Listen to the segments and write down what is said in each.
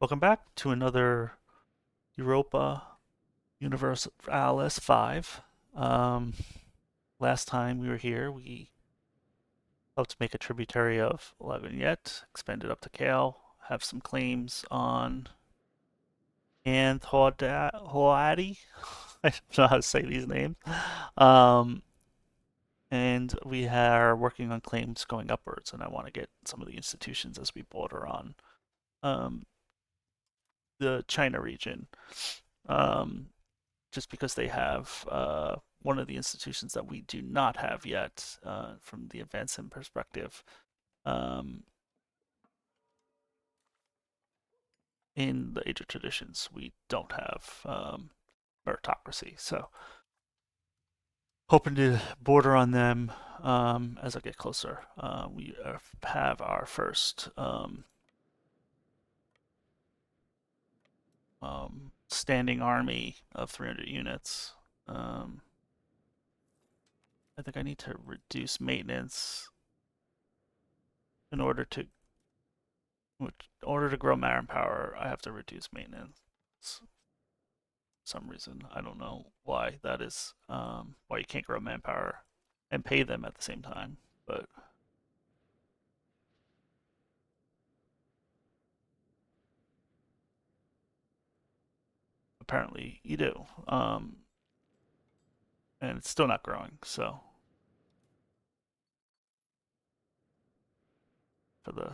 Welcome back to another Europa Universalis V. Um, Last time we were here, we helped make a tributary of Yet, expanded up to Kale, have some claims on and Hoadi. I don't know how to say these names. Um, and we are working on claims going upwards, and I want to get some of the institutions as we border on um, the China region. Um, just because they have one of the institutions that we do not have yet from the advancement perspective um, in the Age of Traditions. We don't have meritocracy, so hoping to border on them as I get closer. We have our first standing army of 300 units. I think I need to reduce maintenance in order to in order to grow manpower, I have to reduce maintenance. For some reason, I don't know why that is. Why you can't grow manpower and pay them at the same time, but apparently you do. And it's still not growing. So for the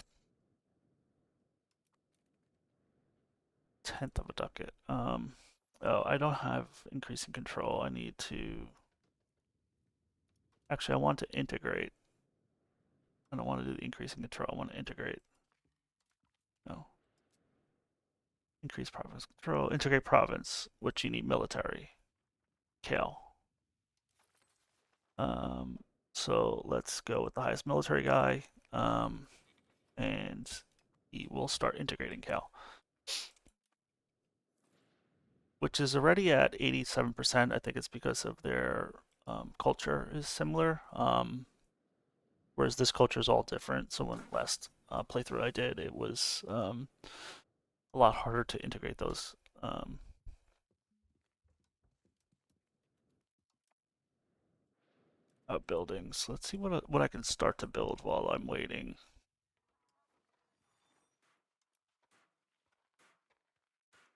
tenth of a ducat, oh, I don't have increasing control. I need to. Actually, I want to integrate. I don't want to do the increasing control. I want to integrate. No. Increase province control. Integrate province, which you need military. Kale. Um, so let's go with the highest military guy, and he will start integrating Cal, which is already at 87%. I think it's because of their culture is similar, whereas this culture is all different. So when last playthrough I did, it was a lot harder to integrate those buildings. Let's see what I can start to build while I'm waiting.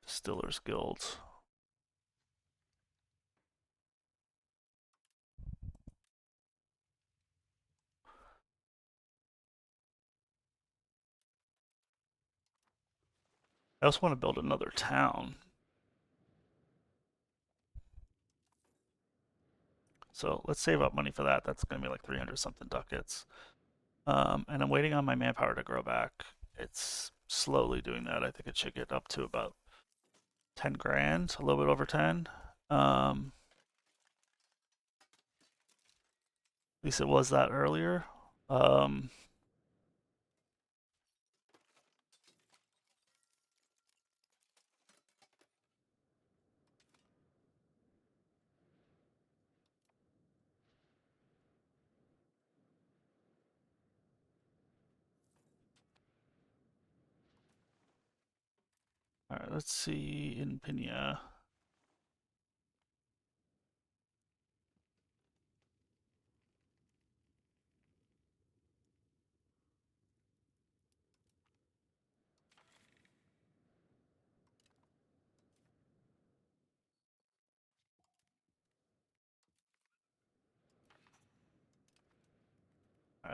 Distillers Guild. I also want to build another town. So let's save up money for that. That's going to be like 300 something ducats. And I'm waiting on my manpower to grow back. It's slowly doing that. I think it should get up to about 10 grand, a little bit over 10. At least it was that earlier. Um, all right, let's see in Pinya.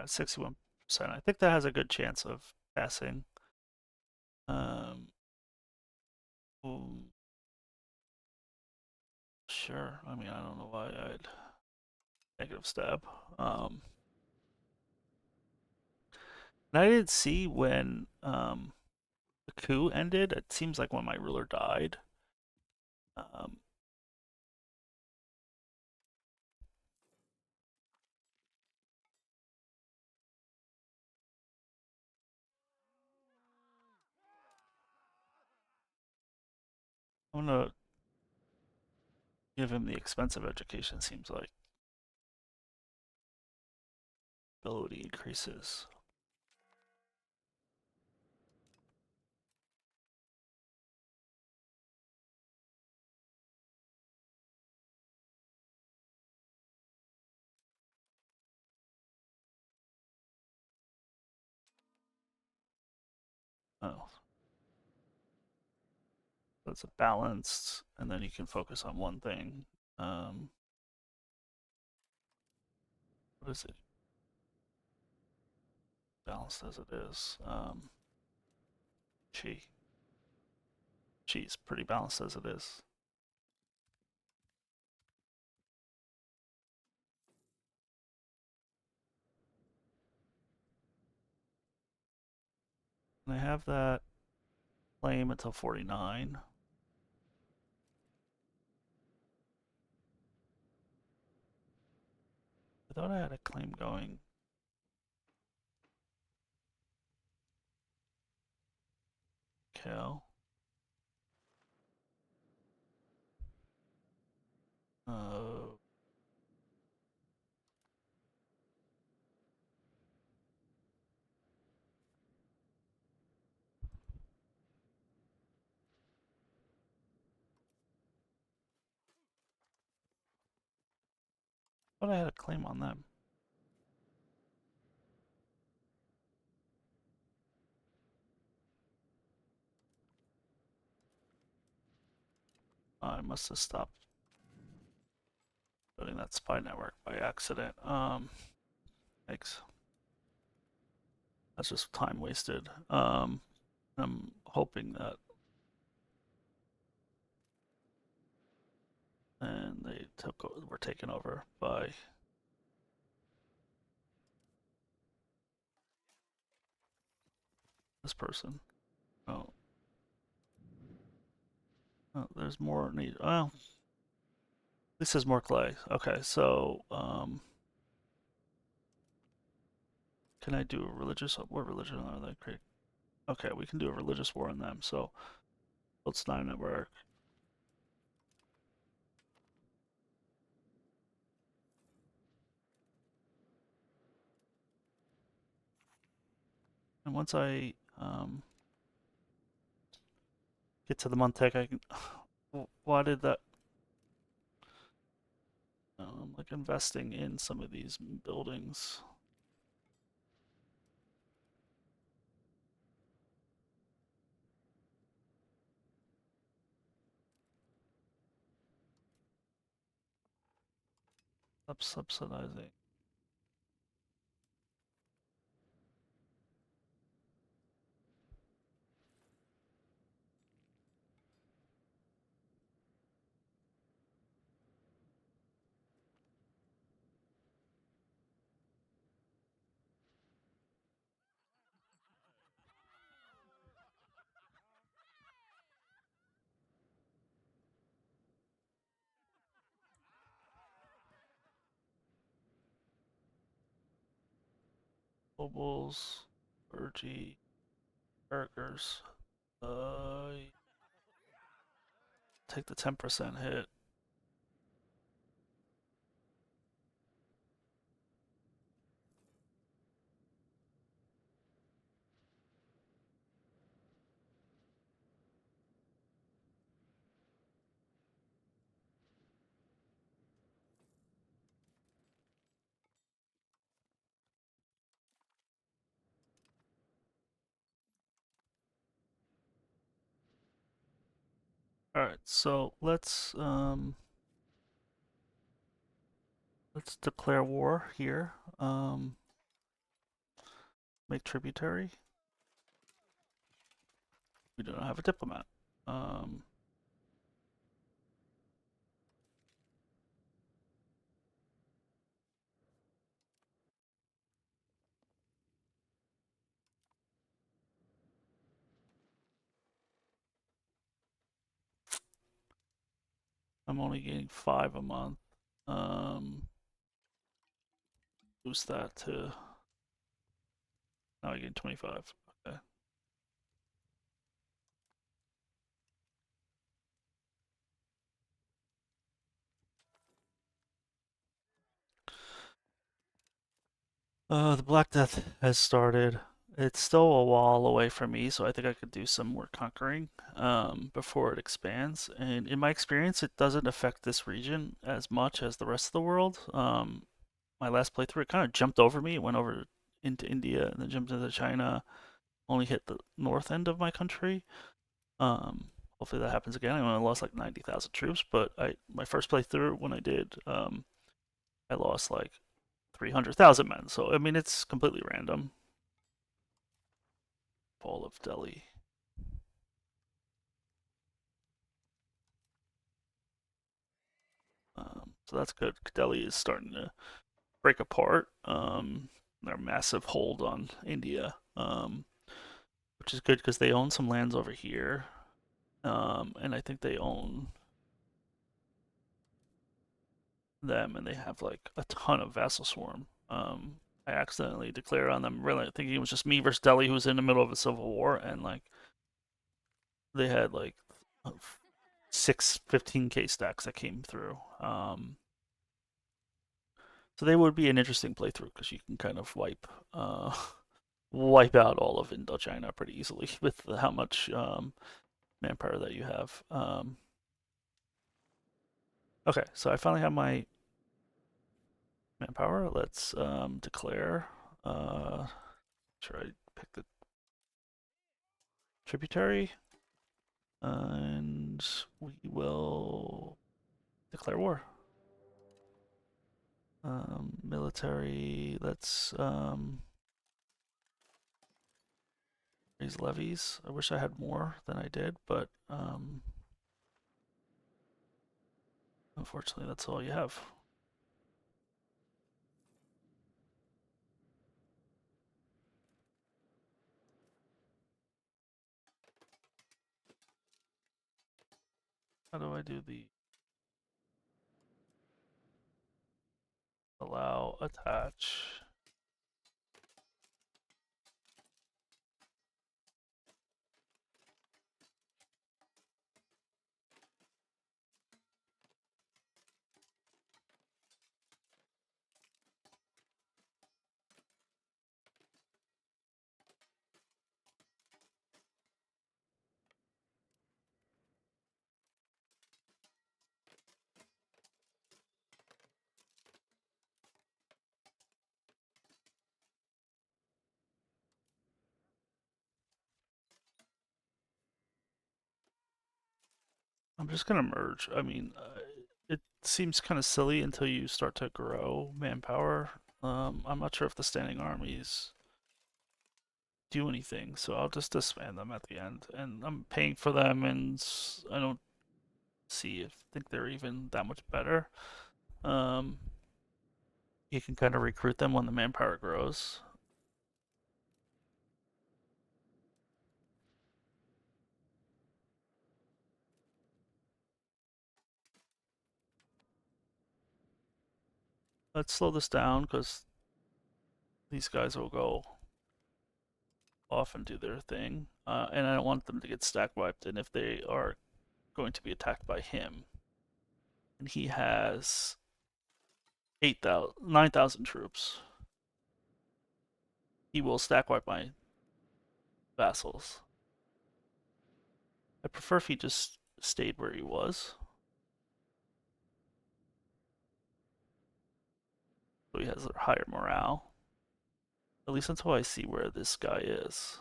61%. I think that has a good chance of passing. Um, sure. I mean, I don't know why I'd negative stab. Um, and I didn't see when the coup ended. It seems like when my ruler died. Um, I'm gonna give him the expensive education. Seems like ability increases. Oh, so it's a balanced, and then you can focus on one thing. Um, what is it? Balanced as it is. Chi. Chi's pretty balanced as it is. And I have that claim until 49. I thought I had a claim going. Cal. Uh, thought I had a claim on them. I must have stopped building that spy network by accident. Thanks. That's just time wasted. I'm hoping that, and they were taken over by this person. Oh, oh there's more need. Well, this is more clay. Okay, so can I do a religious? What religion are they creating? Okay, we can do a religious war on them. So let's not network. And once I get to the Montec, I can. Why did that? I'm like investing in some of these buildings. Subsidizing. Mobiles, Urgy, burgers. Take the 10% hit. All right, so let's declare war here. Make tributary. We don't have a diplomat. Um, I'm only getting 5 a month. Boost that to now I get 25. Okay. The Black Death has started. It's still a wall away from me, so I think I could do some more conquering before it expands. And in my experience, it doesn't affect this region as much as the rest of the world. My last playthrough, it kind of jumped over me. It went over into India and then jumped into China. only hit the north end of my country. Hopefully that happens again. I only lost like 90,000 troops, but my first playthrough when I did, I lost like 300,000 men. So I mean, it's completely random. Fall of Delhi. So that's good. Delhi is starting to break apart. Their massive hold on India, which is good because they own some lands over here, and I think they own them, and they have like a ton of vassal swarm. I accidentally declared on them, really thinking it was just me versus Delhi, who was in the middle of a civil war, and like they had like 15K stacks that came through. So they would be an interesting playthrough because you can kind of wipe out all of Indochina pretty easily with how much manpower that you have. Okay, so I finally have my manpower. Let's declare. Try to pick the tributary, and we will declare war. Military. Let's raise levies. I wish I had more than I did, but unfortunately, that's all you have. How do I do the allow attach? I'm just gonna merge. I mean, it seems kind of silly until you start to grow manpower. I'm not sure if the standing armies do anything, so I'll just disband them at the end. And I'm paying for them, and I don't think they're even that much better. Um, you can kind of recruit them when the manpower grows. Let's slow this down because these guys will go off and do their thing, and I don't want them to get stack wiped. And if they are going to be attacked by him, and he has 9,000 troops, he will stack wipe my vassals. I prefer if he just stayed where he was, so he has a higher morale. At least until I see where this guy is.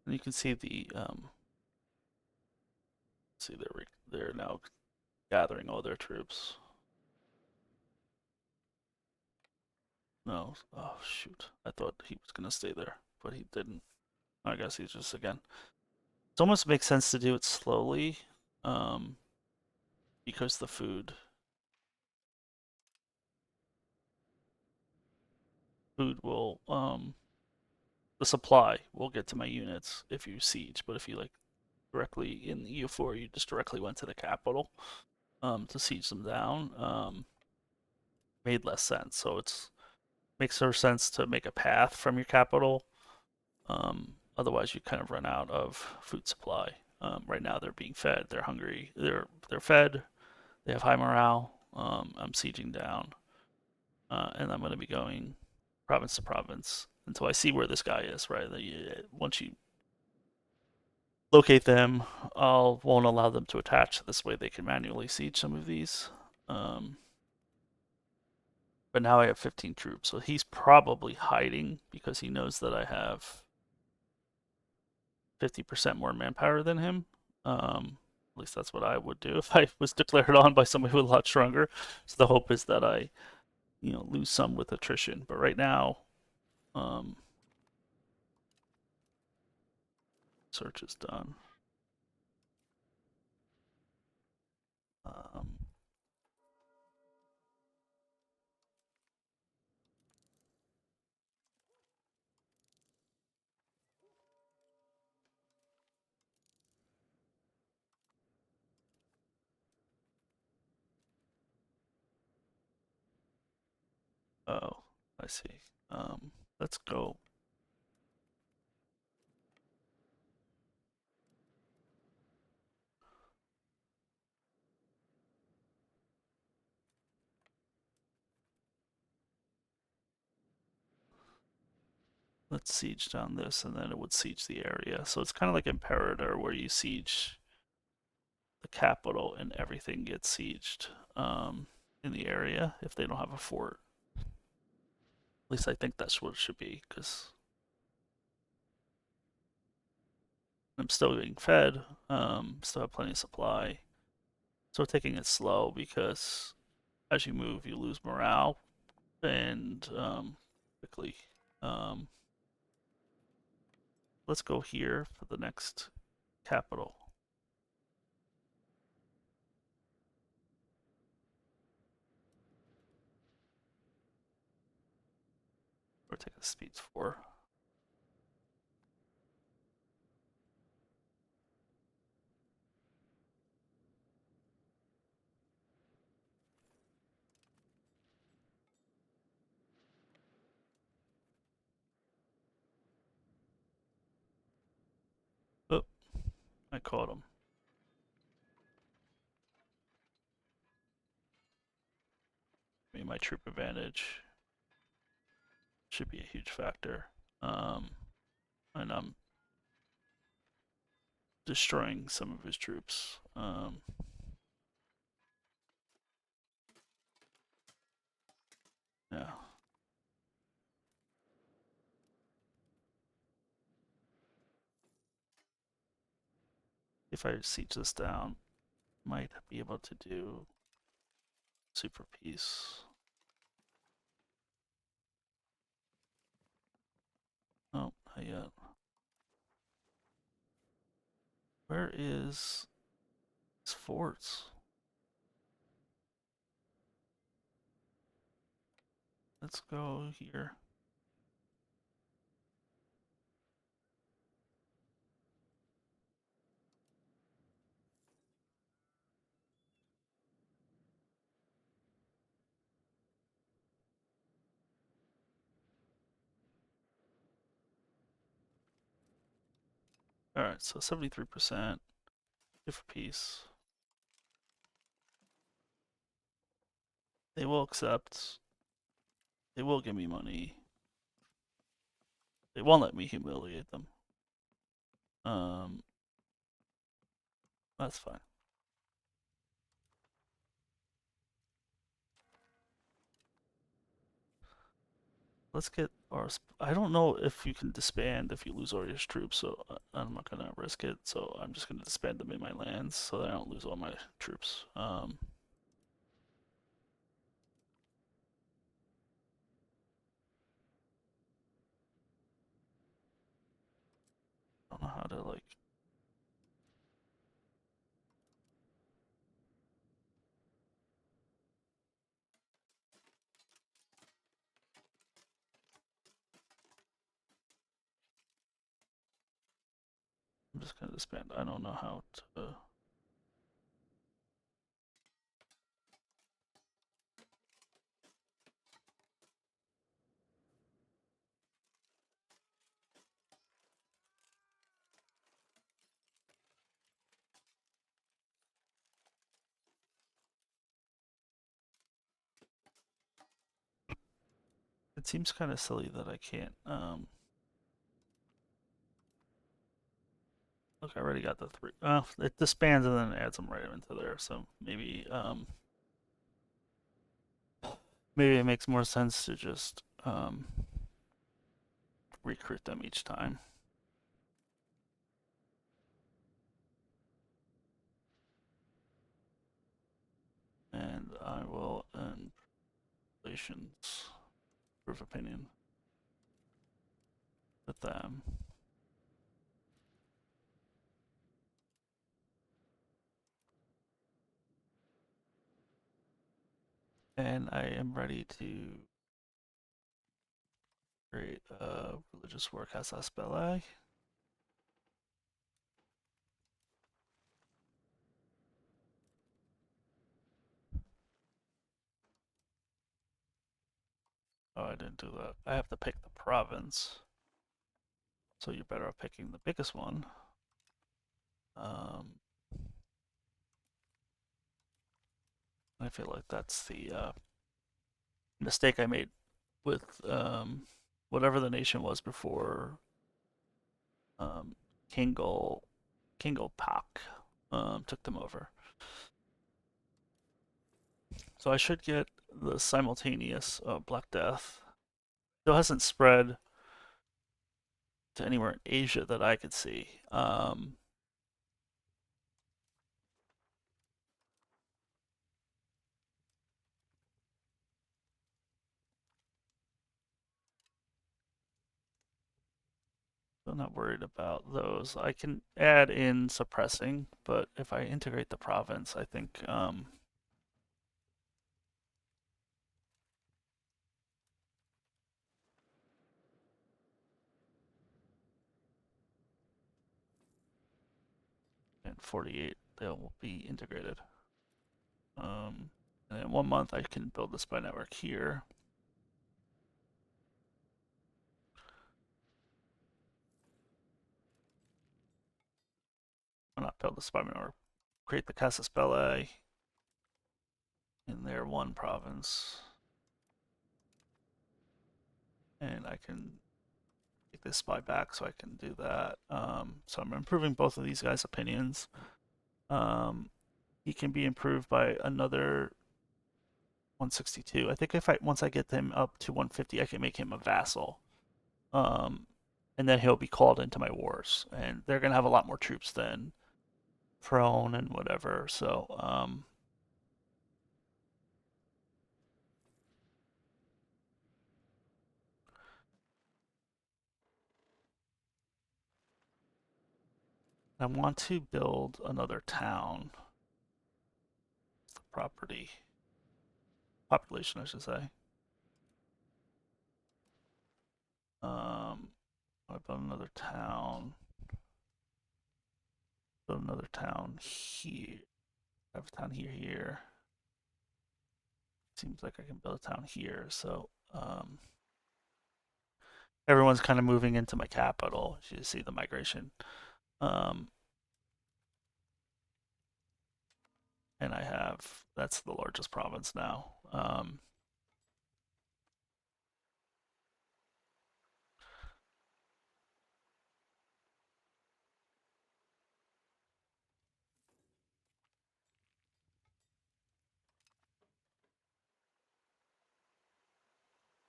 And you can see see they're now gathering all their troops. No, oh shoot! I thought he was gonna stay there, but he didn't. I guess he's just again. It almost makes sense to do it slowly, um, because the food will the supply will get to my units if you siege, but if you like directly in the EU4, you just directly went to the capital to siege them down. Made less sense. So it's makes more sense to make a path from your capital. Otherwise, you kind of run out of food supply. Right now, they're being fed. They're hungry. They're fed. They have high morale. I'm sieging down, and I'm going to be going province to province until I see where this guy is. Right. Once you locate them. Won't allow them to attach. This way they can manually siege some of these. But now I have 15 troops, so he's probably hiding because he knows that I have 50% more manpower than him. At least that's what I would do if I was declared on by somebody who's a lot stronger. So the hope is that I, lose some with attrition. But right now, um, search is done. Um, oh, I see. Let's go. Let's siege down this, and then it would siege the area. So it's kind of like Imperator, where you siege the capital and everything gets sieged in the area if they don't have a fort. At least I think that's what it should be, because I'm still getting fed, still have plenty of supply. So taking it slow because as you move, you lose morale and quickly. Um, let's go here for the next capital. Or take the speeds 4. Oh, I caught him. I mean, my troop advantage should be a huge factor. And I'm destroying some of his troops. Yeah. If I siege this down, might be able to do super peace. Oh, not yet. Where is his forts? Let's go here. Alright, so 73%. Different piece. They will accept. They will give me money. They won't let me humiliate them. Um, that's fine. Let's get our. I don't know if you can disband if you lose all your troops, so I'm not gonna risk it. So I'm just gonna disband them in my lands so that I don't lose all my troops. I don't know how to like. I'm just gonna disband. I don't know how to. It seems kind of silly that I can't. Look, I already got the three. It disbands and then adds them right into there. So maybe it makes more sense to just recruit them each time. And I will end relations proof opinion with them. And I am ready to create a religious work as a spell. Oh, I didn't do that. I have to pick the province. So you're better off picking the biggest one. I feel like that's the mistake I made with whatever the nation was before um, Kingle Pak took them over. So I should get the simultaneous Black Death. Still hasn't spread to anywhere in Asia that I could see. I'm not worried about those. I can add in suppressing, but if I integrate the province, I think in 48 they'll be integrated. And in 1 month I can build the spy network here. Or not build the spy network, create the Casa Spelle in their one province. And I can take this spy back so I can do that. So I'm improving both of these guys' opinions. He can be improved by another 162. I think if I once I get him up to 150, I can make him a vassal. Um, and then he'll be called into my wars, and they're gonna have a lot more troops than prone and whatever. So I want to build another town. Property population, I should say. I build another town. Build another town here. I have a town here. Seems like I can build a town here. So everyone's kind of moving into my capital. You see the migration. Um, and I have that's the largest province now.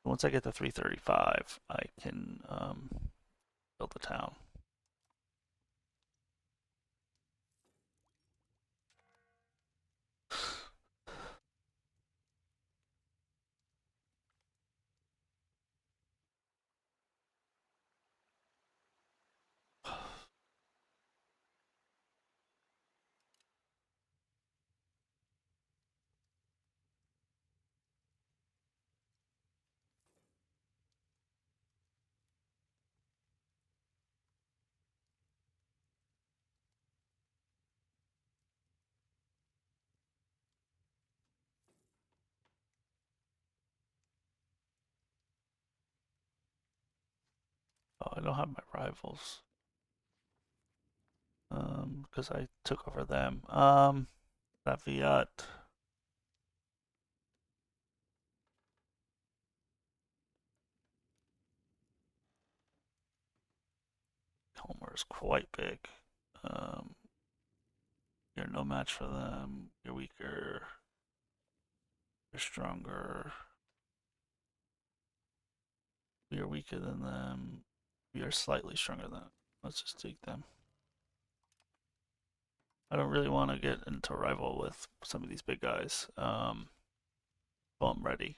Once I get to 335, I can build a town. Oh, I don't have my rivals because I took over them. That Viet. Homer is quite big. You're no match for them. You're weaker. You're stronger. We are weaker than them. We are slightly stronger than them. Let's just take them. I don't really want to get into a rival with some of these big guys. Well, I'm ready.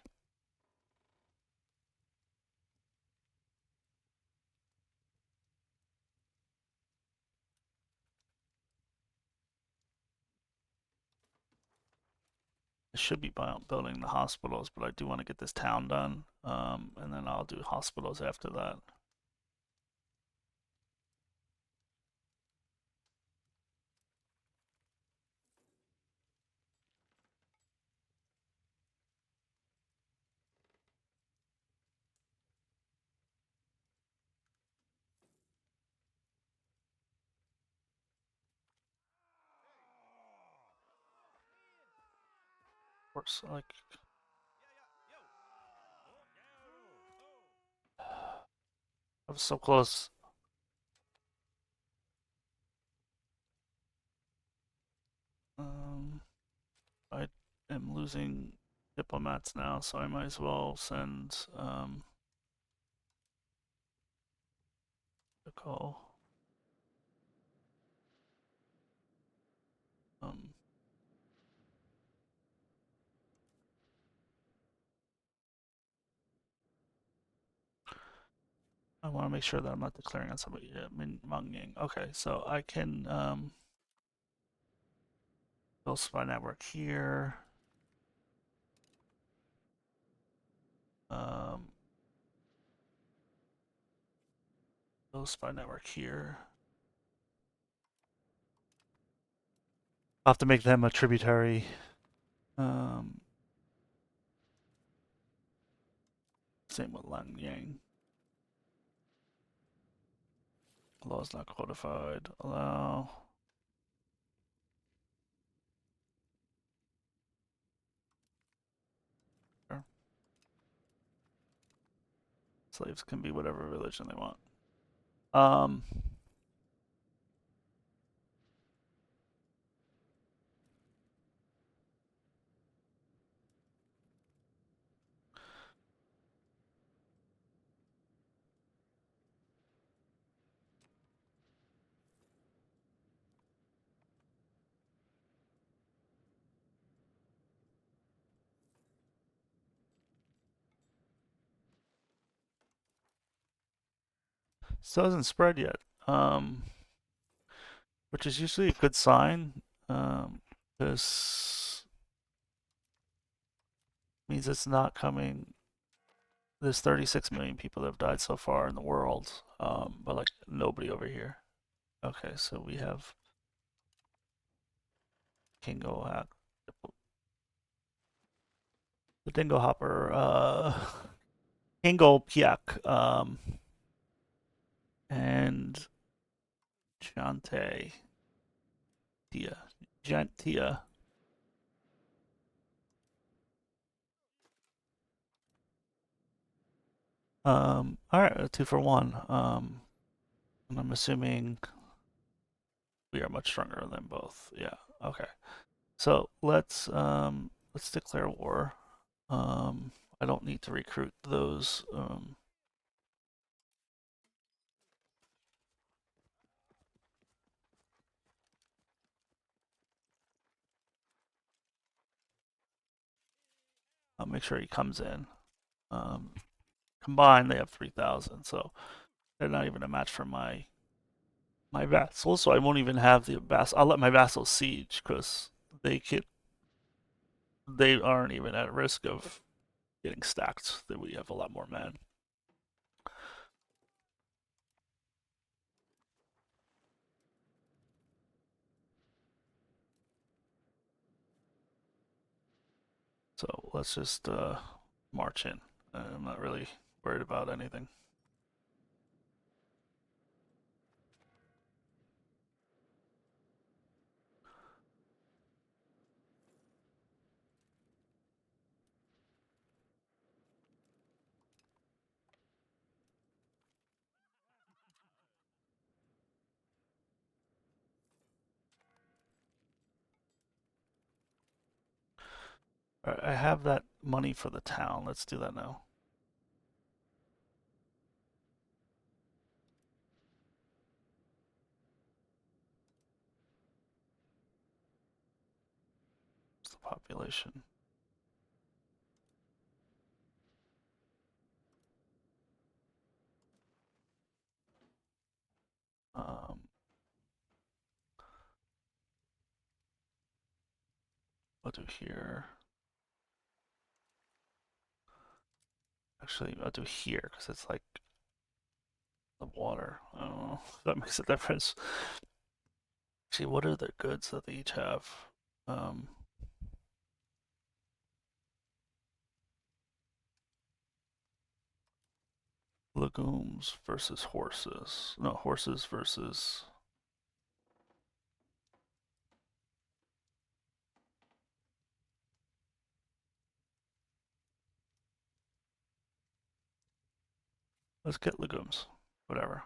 I should be building the hospitals, but I do want to get this town done. And then I'll do hospitals after that. Of course, like I was so close. I am losing diplomats now, so I might as well send a call. Um, I want to make sure that I'm not declaring on somebody. Menging. Okay, so I can build spy network here. Um, build spy network here. I'll have to make them a tributary. Same with Lang Yang. Law is not codified. Allow. Sure. Slaves can be whatever religion they want. Still hasn't spread yet. Which is usually a good sign. This means it's not coming. There's 36 million people that have died so far in the world, but like nobody over here. Okay, so we have Kingo Hack, the Dingo Hopper, Kingo Piak, and Jante Tia. Jantia. All right, a 2-for-1. And I'm assuming we are much stronger than both. Yeah. Okay. So let's declare war. I don't need to recruit those. I'll make sure he comes in. Combined, they have 3,000, so they're not even a match for my vassals. So I won't even have the vassal. I'll let my vassals siege because they aren't even at risk of getting stacked. That we have a lot more men. So let's just march in. I'm not really worried about anything. Alright, I have that money for the town. Let's do that now. What's the population? Um, I'll do here. Actually, I'll do here because it's like the water. I don't know if that makes a difference. See, what are the goods that they each have? Um, Legumes versus horses. No, horses versus. Let's get legumes. Whatever.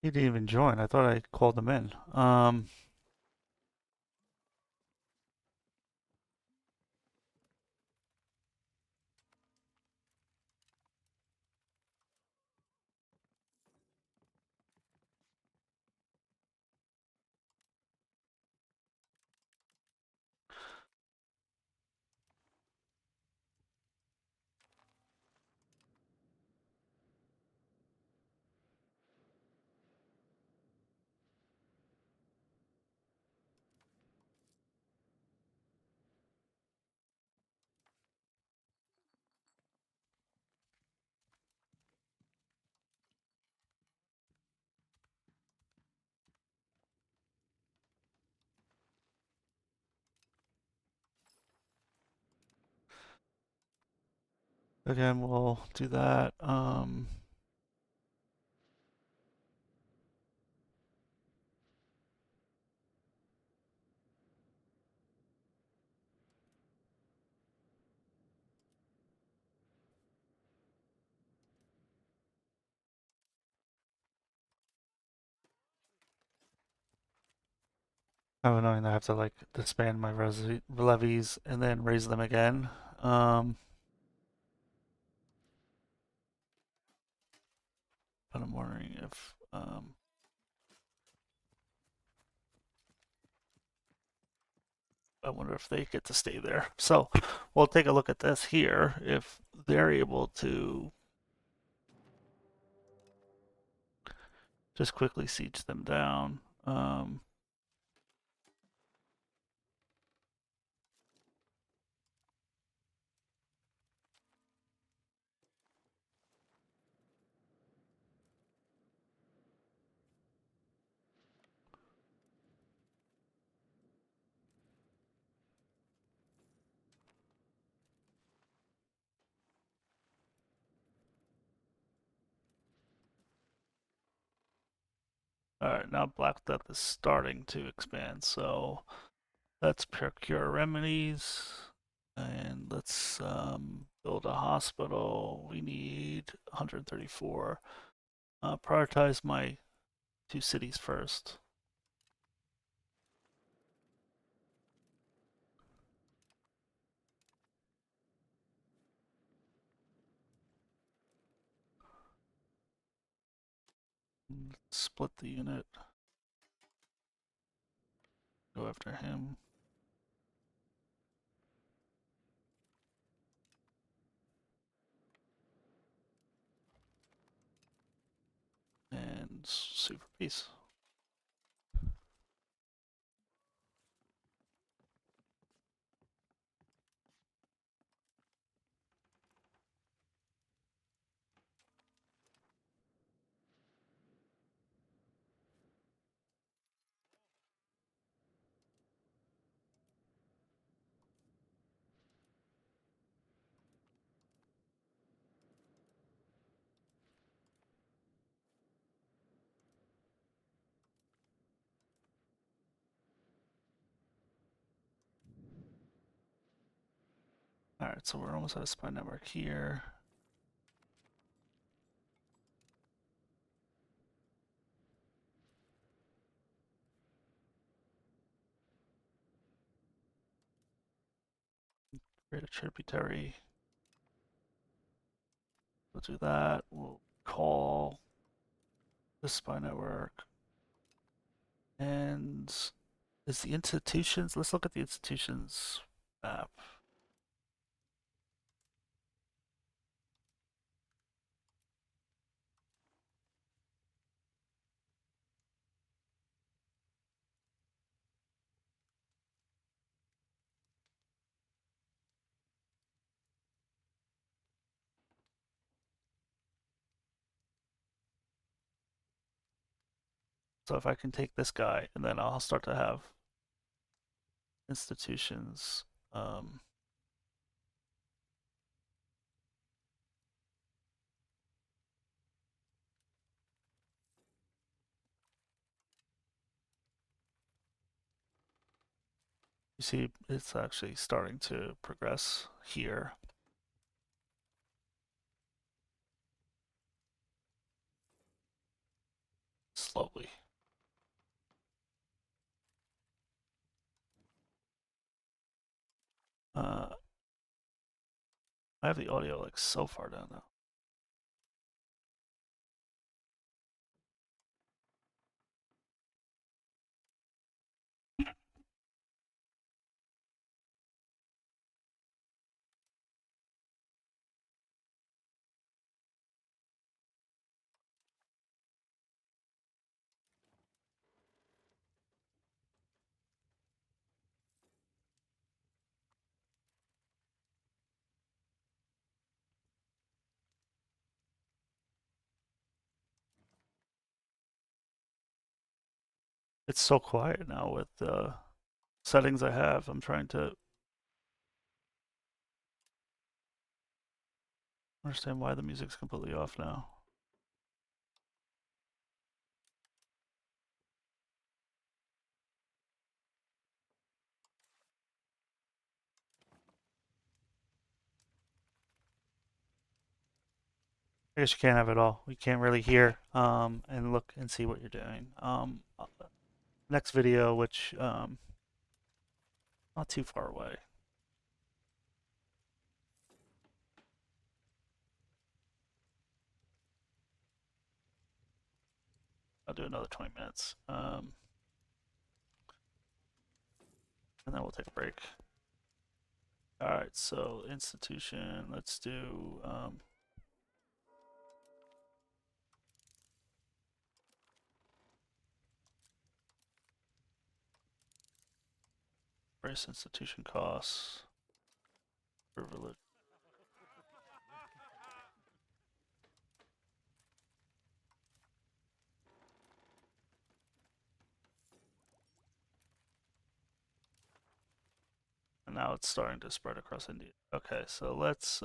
He didn't even join. I thought I called him in. Again, we'll do that. How annoying that I have to like disband my levies and then raise them again. But I'm wondering if I wonder if they get to stay there. So we'll take a look at this here. If they're able to just quickly siege them down. All right, now Black Death is starting to expand. So let's procure remedies and let's build a hospital. We need 134. Prioritize my two cities first. Split the unit. Go after him. And super peace. Alright, so we're almost at a spy network here. Create a tributary. We'll do that. We'll call the spy network. And is the institutions, let's look at the institutions map. So if I can take this guy, and then I'll start to have institutions. You see, it's actually starting to progress here. Slowly. I have the audio like so far down now. It's so quiet now with the settings I have. I'm trying to understand why the music's completely off now. I guess you can't have it all. We can't really hear and look and see what you're doing. Next video, which not too far away. I'll do another 20 minutes. And then we'll take a break. All right, so institution, let's do brace institution costs, privilege. And now it's starting to spread across India. Okay, so let's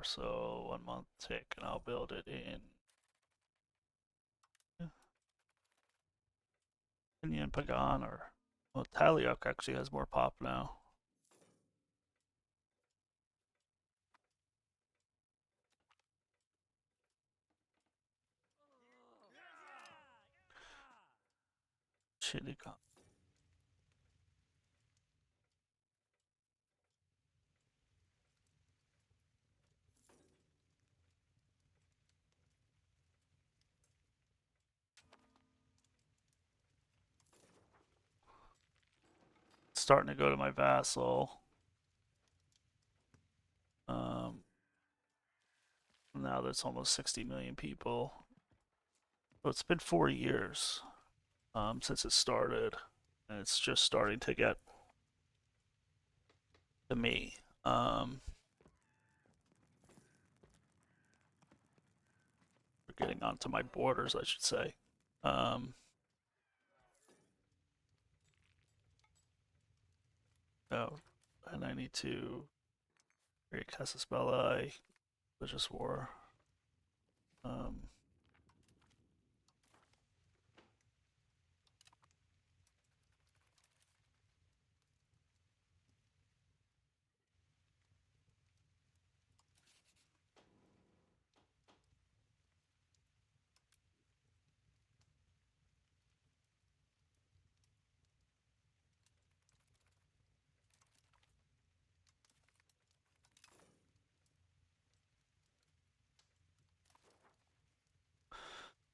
so 1 month tick, and I'll build it in Pinya and Pagan, or well, Taliok actually has more pop now. Shitty. Starting to go to my vassal. Now there's almost 60 million people. So it's been 4 years since it started, and it's just starting to get to me. getting onto my borders, I should say. Um, oh, and I need to create Casus Belli, Religious War. Um,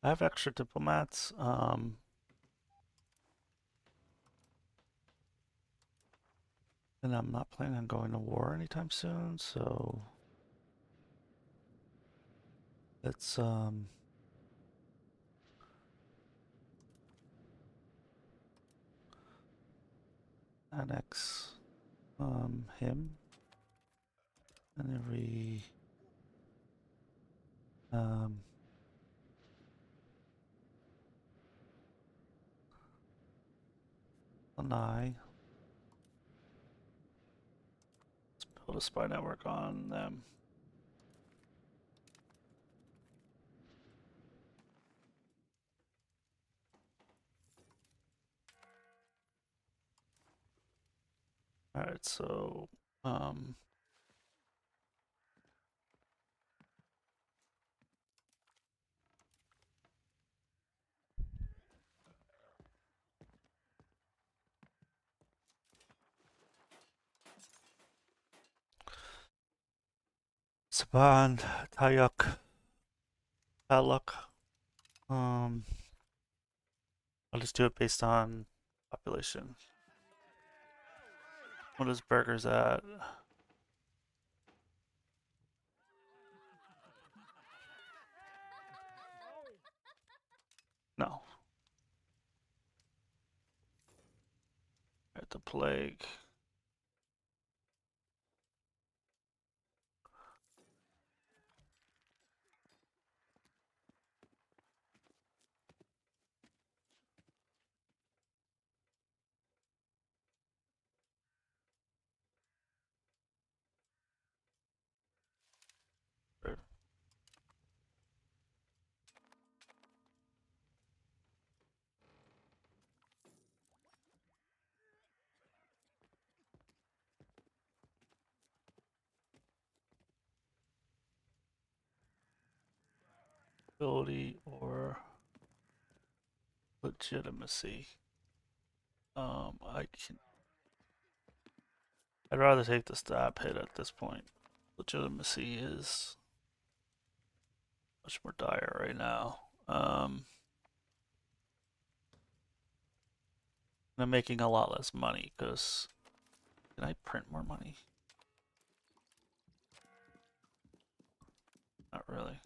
I have extra diplomats. And I'm not planning on going to war anytime soon, so let's annex him, and then um Lanai. Let's build a spy network on them. All right, so Saban, Tayuk, Paluk. Um, I'll just do it based on population. What is Burgers at? No. At the plague. Ability or legitimacy. I can. I'd rather take the stab hit at this point. Legitimacy is much more dire right now. I'm making a lot less money because can I print more money? Not really.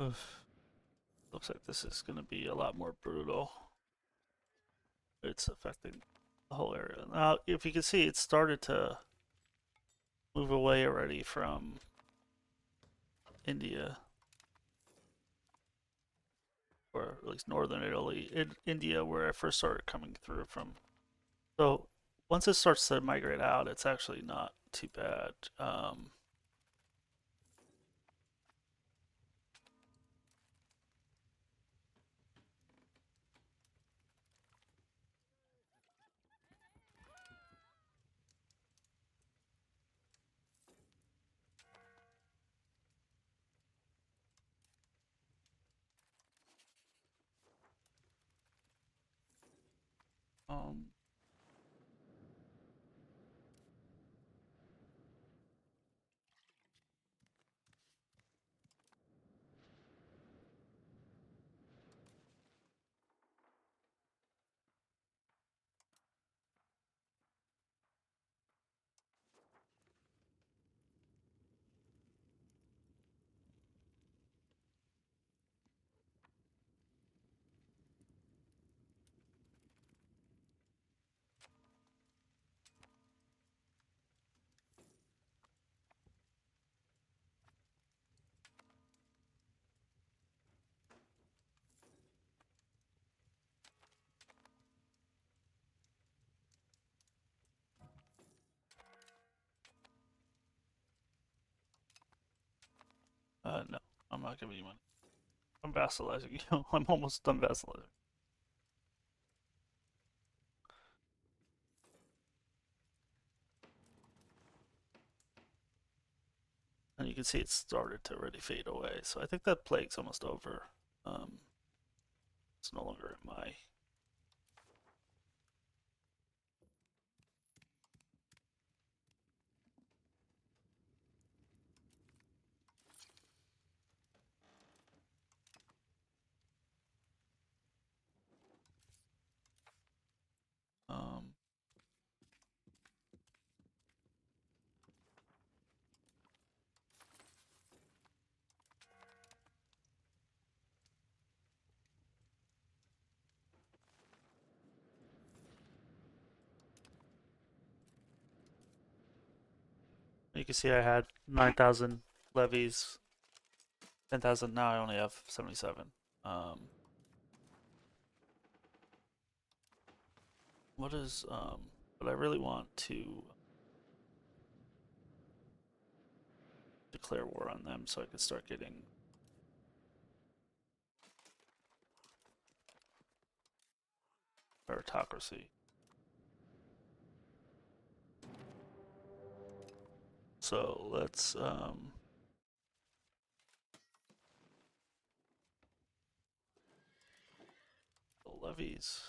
Oof. Looks like this is going to be a lot more brutal. It's affecting the whole area. Now, if you can see, it started to move away already from India, or at least northern Italy, in India, where I first started coming through from. So once it starts to migrate out, it's actually not too bad. Um, no, I'm not giving you money. I'm vassalizing you. I'm almost done vassalizing. And you can see it started to already fade away. So I think that plague's almost over. It's no longer in my. Um, you can see I had 9,000 levies, 10,000. Now I only have 77. What is but I really want to declare war on them so I can start getting meritocracy. So let's the levies.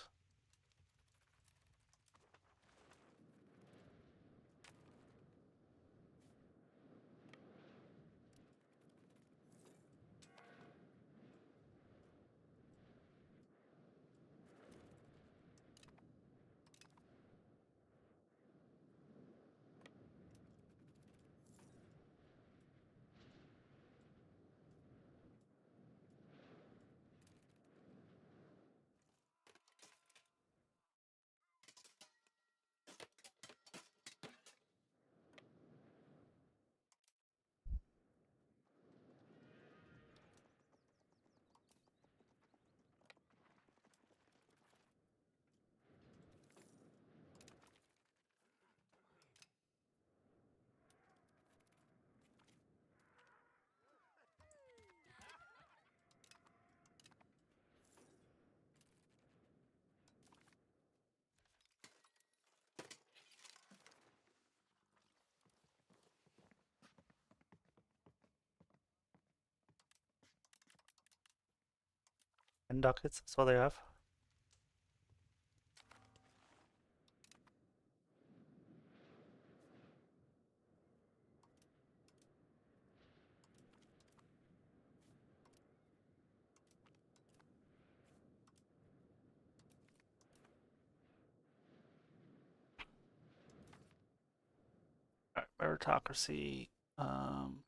And ducats, that's all they have. All right, meritocracy. Um,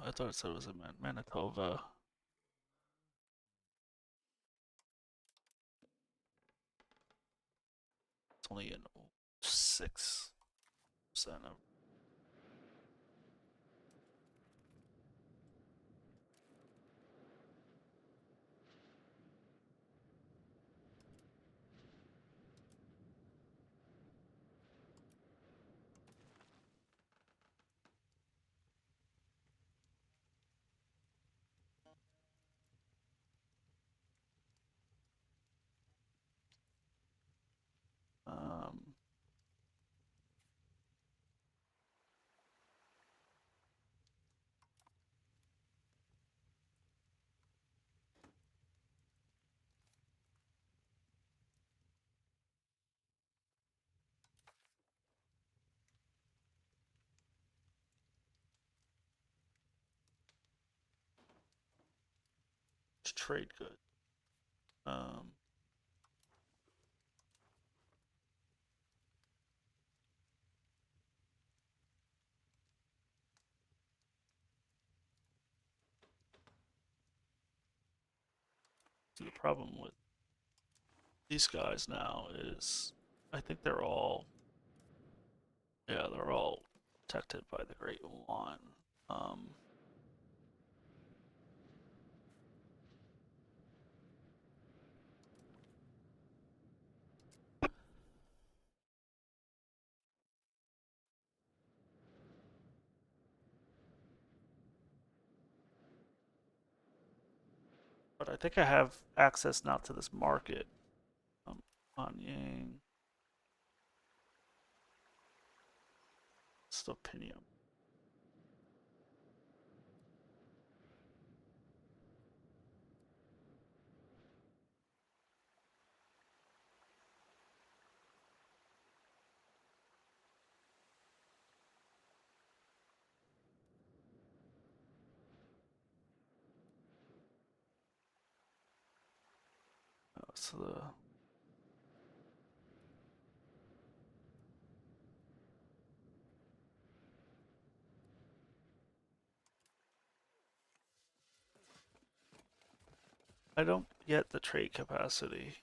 I thought it said it was in Manitoba. It's only in 6% of. to trade good. Um, the problem with these guys now is I think they're all, yeah, they're all protected by the Great Yuan. Um, but I think I have access now to this market. On Yang, still Pinya. So I don't get the trade capacity.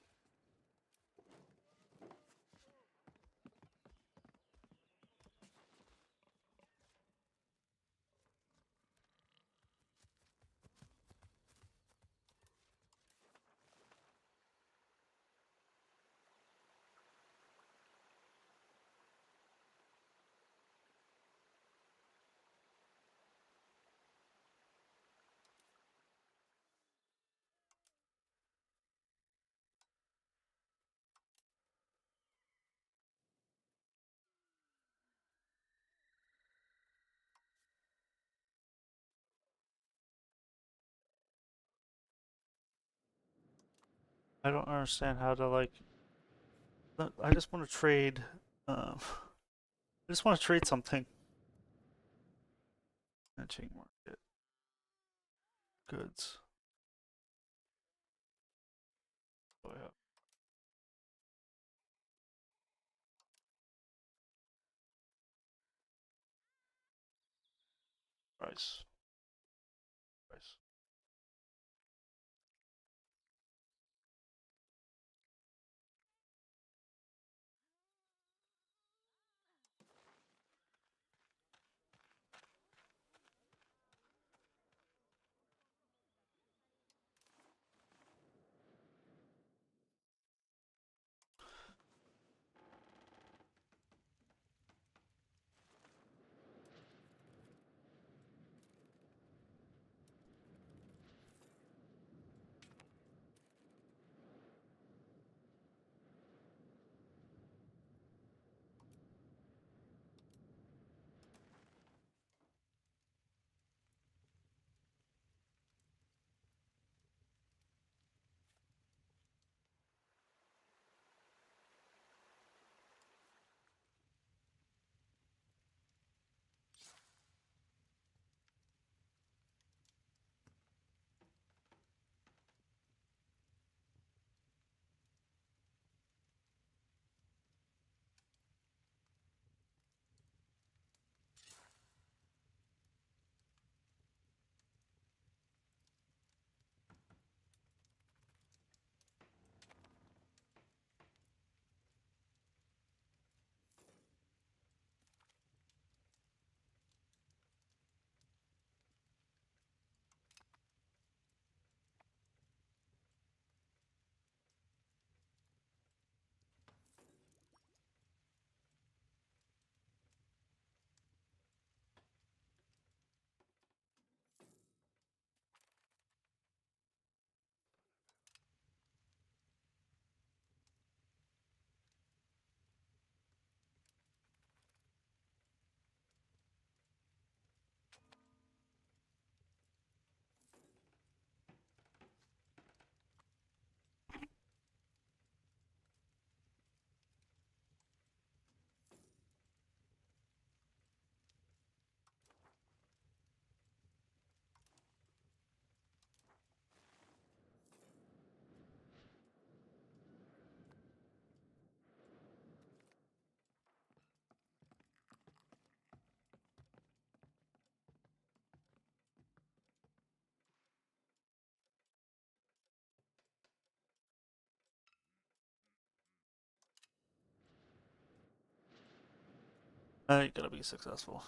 I don't understand how to like. I just want to trade. I just want to trade something. Matching market goods. Oh yeah, price, price. You gotta be successful.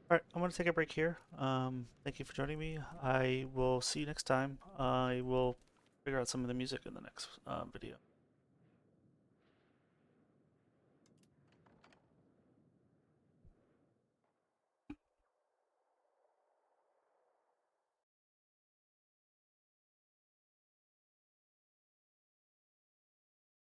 All right, I'm going to take a break here. Thank you for joining me. I will see you next time. I will figure out some of the music in the next video.